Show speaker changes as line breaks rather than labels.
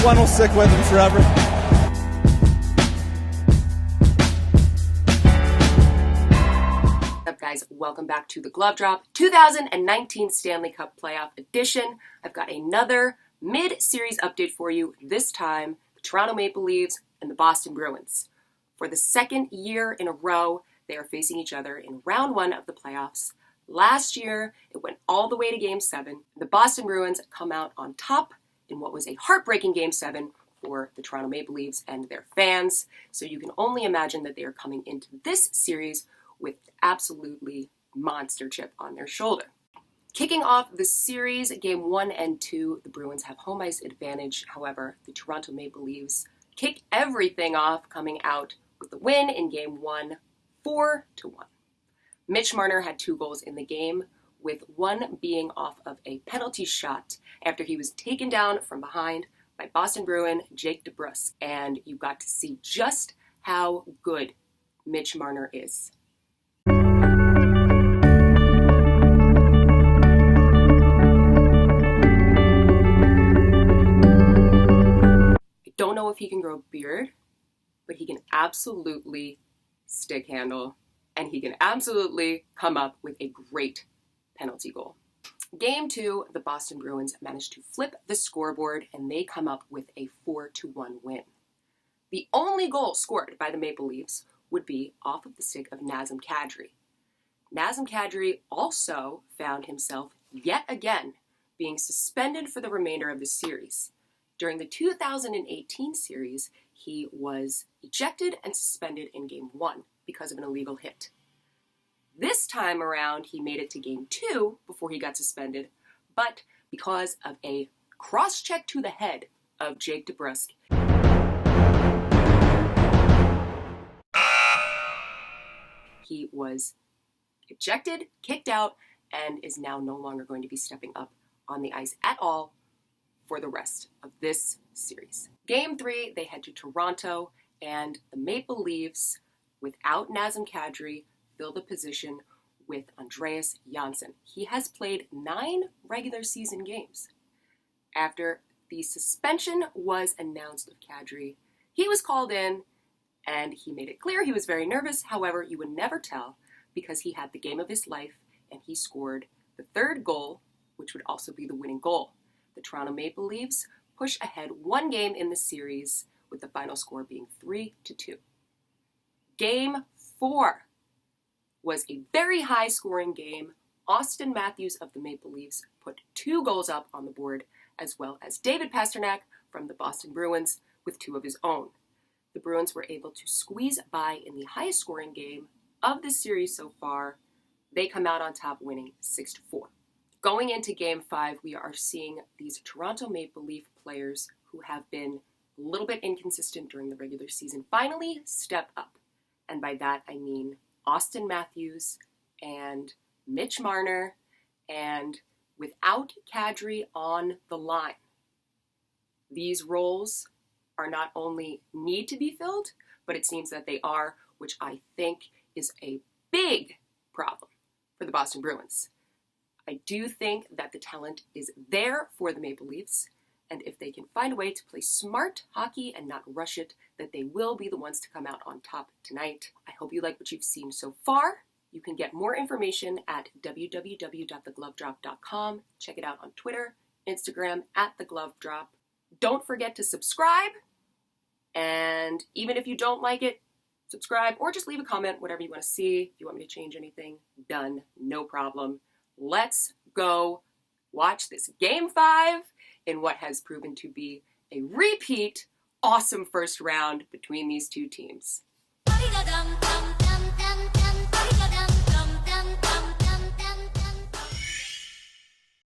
one will stick with him forever.
What's up, guys? Welcome back to the Glove Drop 2019 Stanley Cup Playoff Edition. I've got another mid-series update for you. This time, the Toronto Maple Leafs and the Boston Bruins. For the second year in a row, they are facing each other in round one of the playoffs. Last year, it went all the way to Game 7. The Boston Bruins come out on top in what was a heartbreaking Game 7 for the Toronto Maple Leafs and their fans. So you can only imagine that they are coming into this series with absolutely monster chip on their shoulder. Kicking off the series, Game 1 and 2, the Bruins have home ice advantage. However, the Toronto Maple Leafs kick everything off, coming out with the win in Game 1, 4-1. Mitch Marner had 2 goals in the game, with one being off of a penalty shot after he was taken down from behind by Boston Bruin Jake DeBrusk. And you got to see just how good Mitch Marner is. Don't know if he can grow a beard, but he can absolutely stick handle, and he can absolutely come up with a great penalty goal. Game 2, the Boston Bruins managed to flip the scoreboard, and they come up with a 4-1 win. The only goal scored by the Maple Leafs would be off of the stick of Nazem Kadri. Nazem Kadri also found himself yet again being suspended for the remainder of the series. During the 2018 series, he was ejected and suspended in Game 1 because of an illegal hit. This time around, he made it to Game 2 before he got suspended, but because of a cross-check to the head of Jake DeBrusk, he was ejected, kicked out, and is now no longer going to be stepping up on the ice at all for the rest of this series. Game 3, they head to Toronto, and the Maple Leafs, without Nazem Kadri, fill the position with Andreas Janssen. He has played 9 regular season games. After the suspension was announced of Kadri, he was called in, and he made it clear he was very nervous. However, you would never tell because he had the game of his life, and he scored the 3rd goal, which would also be the winning goal. The Toronto Maple Leafs push ahead 1 game in the series, with the final score being 3-2. Game 4 was a very high-scoring game. Austin Matthews of the Maple Leafs put 2 goals up on the board, as well as David Pastrnak from the Boston Bruins with 2 of his own. The Bruins were able to squeeze by in the highest-scoring game of the series so far. They come out on top, winning 6-4. Going into Game 5, we are seeing these Toronto Maple Leaf players who have been a little bit inconsistent during the regular season finally step up. And by that, I mean Austin Matthews and Mitch Marner, and without Kadri on the line, these roles are not only need to be filled, but it seems that they are, which I think is a big problem for the Boston Bruins. I do think that the talent is there for the Maple Leafs, and if they can find a way to play smart hockey and not rush it, that they will be the ones to come out on top tonight. I hope you like what you've seen so far. You can get more information at www.theglovedrop.com. Check it out on Twitter, Instagram, @theglovedrop. Don't forget to subscribe, and even if you don't like it, subscribe or just leave a comment, whatever you want to see. If you want me to change anything, done, no problem. Let's go watch this Game 5 in what has proven to be a repeat awesome first round between these 2 teams.